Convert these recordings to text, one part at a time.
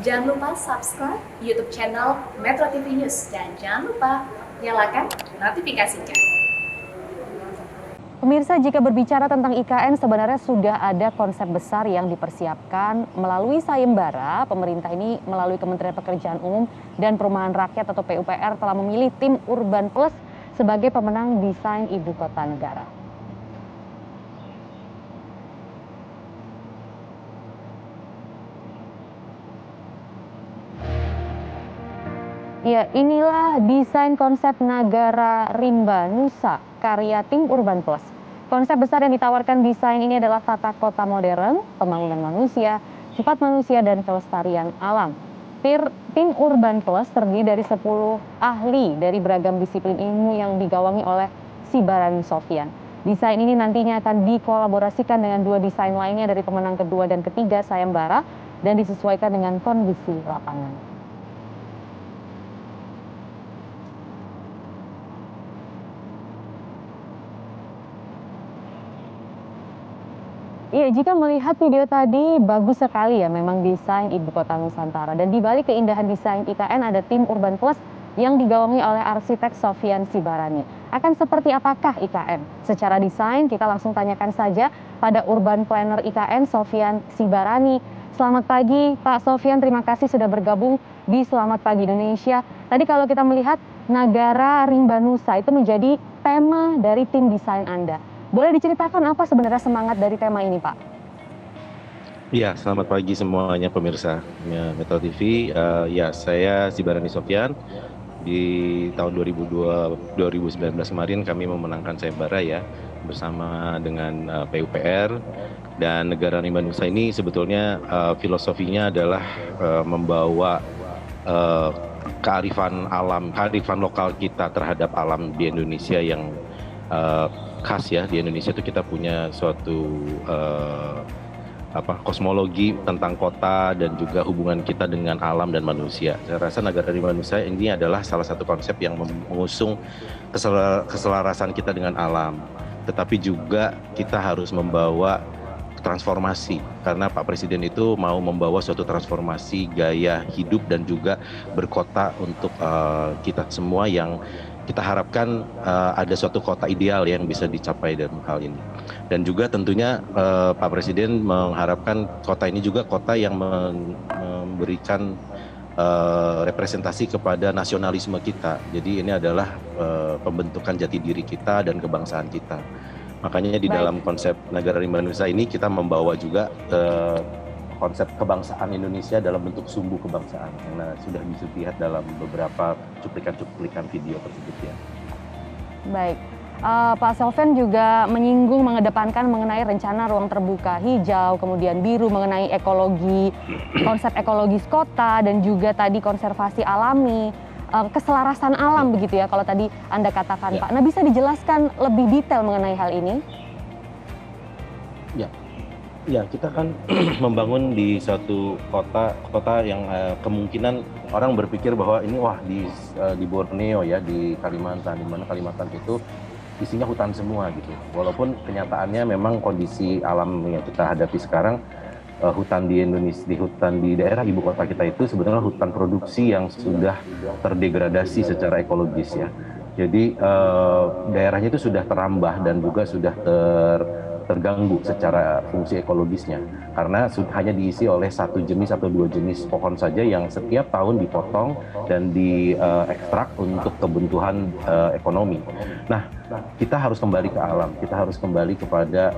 Jangan lupa subscribe YouTube channel Metro TV News dan jangan lupa nyalakan notifikasinya. Pemirsa, jika berbicara tentang IKN, sebenarnya sudah ada konsep besar yang dipersiapkan melalui sayembara. Pemerintah ini melalui Kementerian Pekerjaan Umum dan Perumahan Rakyat atau PUPR telah memilih tim Urban Plus sebagai pemenang desain ibu kota negara. Ya, inilah desain konsep Nagara Rimba Nusa karya tim Urban Plus. Konsep besar yang ditawarkan desain ini adalah tata kota modern, pembangunan manusia, sifat manusia, dan kelestarian alam. Tim Urban Plus terdiri dari 10 ahli dari beragam disiplin ilmu yang digawangi oleh Sibarani Sofyan. Desain ini nantinya akan dikolaborasikan dengan 2 desain lainnya dari pemenang kedua dan ketiga sayembara dan disesuaikan dengan kondisi lapangan. Iya, jika melihat video tadi, bagus sekali ya memang desain Ibu Kota Nusantara. Dan di balik keindahan desain IKN ada tim Urban Plus yang digawangi oleh arsitek Sofyan Sibarani. Akan seperti apakah IKN? Secara desain, kita langsung tanyakan saja pada Urban Planner IKN, Sofyan Sibarani. Selamat pagi, Pak Sofyan. Terima kasih sudah bergabung di Selamat Pagi Indonesia. Tadi kalau kita melihat Nagara Rimba Nusa itu menjadi tema dari tim desain Anda. Boleh diceritakan apa sebenarnya semangat dari tema ini, Pak? Iya, selamat pagi semuanya pemirsa Metro TV. Ya, saya Sibarani Sofyan. Di tahun 2019 kemarin kami memenangkan sayembara ya bersama dengan PUPR, dan Negara Rimba Nusa ini sebetulnya filosofinya adalah membawa kearifan alam, kearifan lokal kita terhadap alam di Indonesia yang khas ya. Di Indonesia itu kita punya suatu kosmologi tentang kota dan juga hubungan kita dengan alam dan manusia. Saya rasa Nagara Rimba Nusa ini adalah salah satu konsep yang mengusung keselarasan kita dengan alam, tetapi juga kita harus membawa transformasi, karena Pak Presiden itu mau membawa suatu transformasi gaya hidup dan juga berkota untuk kita semua, yang kita harapkan ada suatu kota ideal yang bisa dicapai dalam hal ini. Dan juga tentunya Pak Presiden mengharapkan kota ini juga kota yang memberikan representasi kepada nasionalisme kita. Jadi ini adalah pembentukan jati diri kita dan kebangsaan kita. Makanya di dalam konsep Nagara Rimba Nusa ini kita membawa juga konsep kebangsaan Indonesia dalam bentuk sumbu kebangsaan, karena sudah bisa dilihat dalam beberapa cuplikan-cuplikan video tersebut ya. Baik, Pak Sofyan juga menyinggung mengedepankan mengenai rencana ruang terbuka hijau, kemudian biru, mengenai ekologi, konsep ekologis kota, dan juga tadi konservasi alami, keselarasan alam begitu ya kalau tadi Anda katakan ya. Pak. Nah, bisa dijelaskan lebih detail mengenai hal ini? Ya, kita kan membangun di suatu kota yang kemungkinan orang berpikir bahwa ini di Borneo ya, di Kalimantan, di mana Kalimantan itu isinya hutan semua gitu. Walaupun kenyataannya memang kondisi alam yang kita hadapi sekarang, hutan di Indonesia, di daerah ibu kota kita itu sebetulnya hutan produksi yang sudah terdegradasi secara ekologis ya. Jadi daerahnya itu sudah terambah dan juga sudah terganggu secara fungsi ekologisnya, karena hanya diisi oleh satu jenis atau 2 jenis pohon saja yang setiap tahun dipotong dan diekstrak untuk kebutuhan ekonomi. Nah, kita harus kembali ke alam, kita harus kembali kepada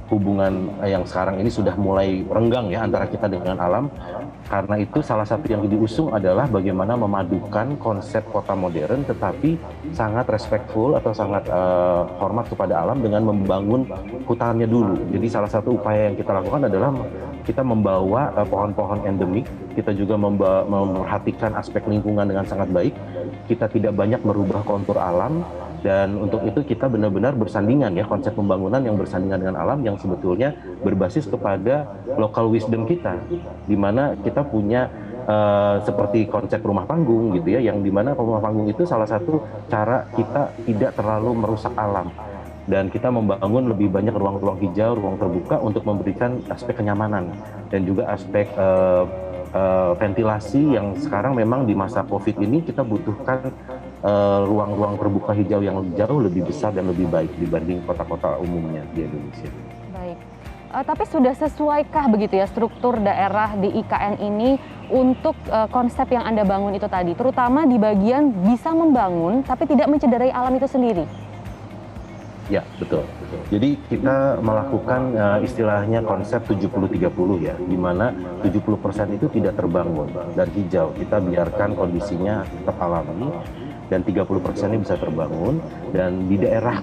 hubungan yang sekarang ini sudah mulai renggang ya antara kita dengan alam. Karena itu salah satu yang diusung adalah bagaimana memadukan konsep kota modern tetapi sangat respectful atau sangat hormat kepada alam dengan membangun hutannya dulu. Jadi salah satu upaya yang kita lakukan adalah kita membawa pohon-pohon endemik, kita juga memperhatikan aspek lingkungan dengan sangat baik, kita tidak banyak merubah kontur alam. Dan untuk itu kita benar-benar bersandingan ya, konsep pembangunan yang bersandingan dengan alam yang sebetulnya berbasis kepada local wisdom kita, di mana kita punya seperti konsep rumah panggung gitu ya, yang di mana rumah panggung itu salah satu cara kita tidak terlalu merusak alam, dan kita membangun lebih banyak ruang-ruang hijau, ruang terbuka untuk memberikan aspek kenyamanan dan juga aspek ventilasi yang sekarang memang di masa COVID ini kita butuhkan ruang-ruang terbuka hijau yang jauh lebih besar dan lebih baik dibanding kota-kota umumnya di Indonesia. Baik. Tapi sudah sesuaikah begitu ya struktur daerah di IKN ini untuk konsep yang Anda bangun itu tadi, terutama di bagian bisa membangun tapi tidak mencederai alam itu sendiri? Ya, betul. Jadi kita melakukan istilahnya konsep 70-30 ya, di mana 70% itu tidak terbangun dan hijau. Kita biarkan kondisinya tetap alami dan 30%-nya bisa terbangun. Dan di daerah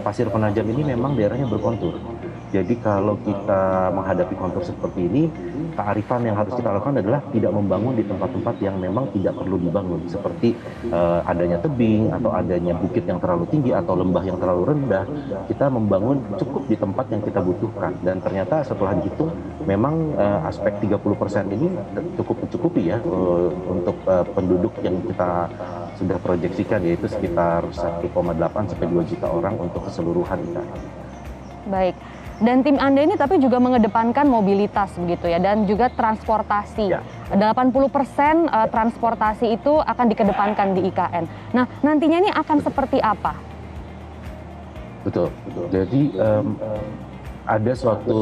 Pasir Penajam ini memang daerahnya berkontur. Jadi kalau kita menghadapi kontur seperti ini, kearifan yang harus kita lakukan adalah tidak membangun di tempat-tempat yang memang tidak perlu dibangun, seperti adanya tebing atau adanya bukit yang terlalu tinggi atau lembah yang terlalu rendah. Kita membangun cukup di tempat yang kita butuhkan, dan ternyata setelah dihitung memang aspek 30% ini cukup mencukupi ya untuk penduduk yang kita sudah proyeksikan, yaitu sekitar 1,8 sampai 2 juta orang untuk keseluruhan IKN. Baik. Dan tim Anda ini tapi juga mengedepankan mobilitas begitu ya, dan juga transportasi. Ya. 80% transportasi itu akan dikedepankan di IKN. Nah, nantinya ini akan seperti apa? Betul. Jadi ada suatu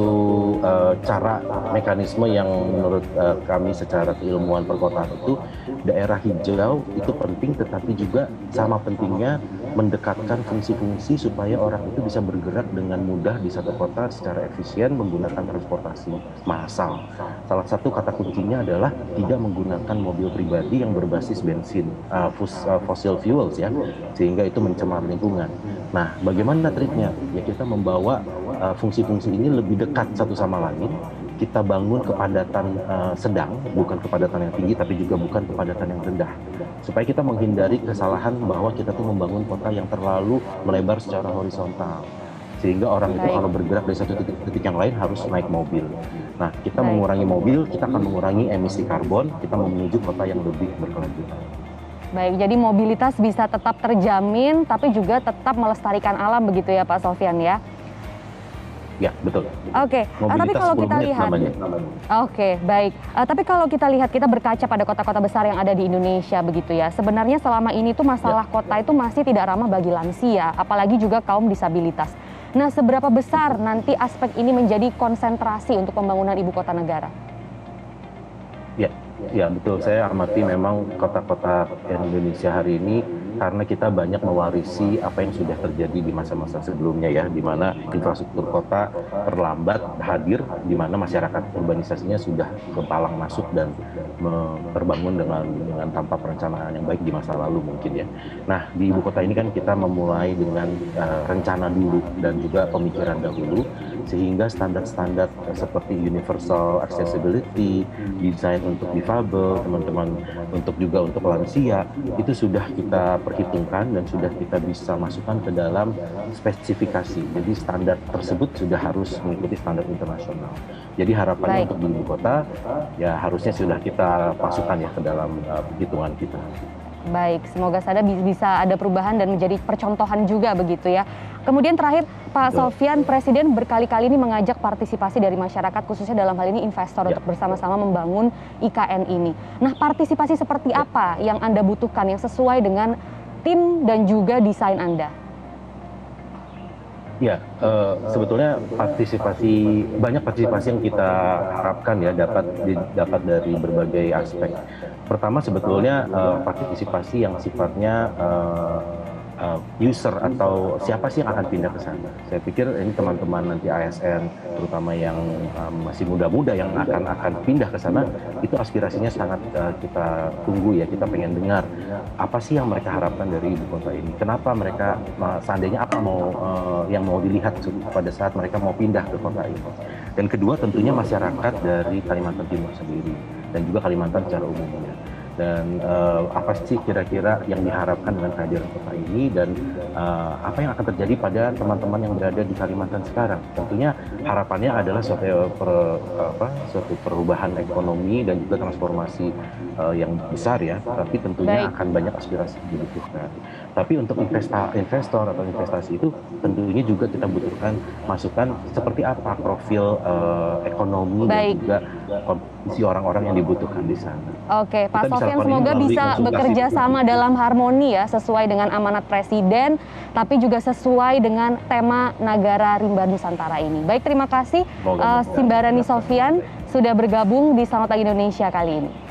cara mekanisme yang menurut kami secara keilmuan perkotaan itu, daerah hijau itu penting, tetapi juga sama pentingnya mendekatkan fungsi-fungsi supaya orang itu bisa bergerak dengan mudah di satu kota secara efisien menggunakan transportasi massal. Salah satu kata kuncinya adalah tidak menggunakan mobil pribadi yang berbasis bensin, fossil fuels ya, sehingga itu mencemar lingkungan. Nah, bagaimana triknya? Ya kita membawa fungsi-fungsi ini lebih dekat satu sama lain. Kita bangun kepadatan sedang, bukan kepadatan yang tinggi, tapi juga bukan kepadatan yang rendah. Supaya kita menghindari kesalahan bahwa kita tuh membangun kota yang terlalu melebar secara horizontal. Sehingga orang itu kalau bergerak dari satu titik yang lain harus naik mobil. Nah, kita mengurangi mobil, kita akan mengurangi emisi karbon, kita menuju kota yang lebih berkelanjutan. Baik, jadi mobilitas bisa tetap terjamin, tapi juga tetap melestarikan alam begitu ya Pak Sofyan ya? Ya, betul. Oke, tapi kalau kita lihat, baik. Tapi kalau kita lihat, kita berkaca pada kota-kota besar yang ada di Indonesia begitu ya. Sebenarnya selama ini tuh masalah kota itu masih tidak ramah bagi lansia, apalagi juga kaum disabilitas. Nah, seberapa besar nanti aspek ini menjadi konsentrasi untuk pembangunan ibu kota negara? Ya, betul. Saya amati memang kota-kota Indonesia hari ini, karena kita banyak mewarisi apa yang sudah terjadi di masa-masa sebelumnya ya, di mana infrastruktur kota terlambat hadir, di mana masyarakat urbanisasinya sudah kempalang masuk dan terbangun dengan tanpa perencanaan yang baik di masa lalu mungkin ya. Nah, di ibu kota ini kan kita memulai dengan rencana dulu dan juga pemikiran dahulu, sehingga standar-standar seperti universal accessibility, desain untuk difabel, teman-teman untuk lansia, itu sudah kita perhitungkan dan sudah kita bisa masukkan ke dalam spesifikasi. Jadi standar tersebut sudah harus mengikuti standar internasional. Jadi harapannya untuk di ibu kota ya harusnya sudah kita masukkan ya ke dalam perhitungan kita. Baik, semoga saja bisa ada perubahan dan menjadi percontohan juga begitu ya. Kemudian terakhir Pak Sofyan, Presiden berkali-kali ini mengajak partisipasi dari masyarakat, khususnya dalam hal ini investor untuk bersama-sama membangun IKN ini. Nah, partisipasi seperti apa yang Anda butuhkan yang sesuai dengan tim dan juga desain Anda? Ya, sebetulnya banyak partisipasi yang kita harapkan ya dapat dari berbagai aspek. Pertama sebetulnya partisipasi yang sifatnya user atau siapa sih yang akan pindah ke sana. Saya pikir ini teman-teman nanti ASN, terutama yang masih muda-muda yang akan pindah ke sana, itu aspirasinya sangat kita tunggu ya, kita pengen dengar apa sih yang mereka harapkan dari ibu kota ini. Kenapa mereka, seandainya apa yang mau dilihat pada saat mereka mau pindah ke kota ini. Dan kedua tentunya masyarakat dari Kalimantan Timur sendiri dan juga Kalimantan secara umumnya. Dan apa sih kira-kira yang diharapkan dengan kehadiran kota ini, dan apa yang akan terjadi pada teman-teman yang berada di Kalimantan sekarang. Tentunya harapannya adalah suatu perubahan ekonomi dan juga transformasi yang besar ya, tapi tentunya akan banyak aspirasi yang dibutuhkan. Tapi untuk investor atau investasi itu tentunya juga kita butuhkan masukan seperti apa profil ekonomi dan juga kondisi orang-orang yang dibutuhkan di sana. Oke, Pak Kita bisa Sofyan lakukan ini semoga melalui bisa konsultasi bekerja publik. sama dalam harmoni ya, sesuai dengan amanat Presiden, tapi juga sesuai dengan tema Nagara Rimba Nusantara ini. Baik, terima kasih Semoga Simbarani Sofyan sudah bergabung di Selamat Pagi Indonesia kali ini.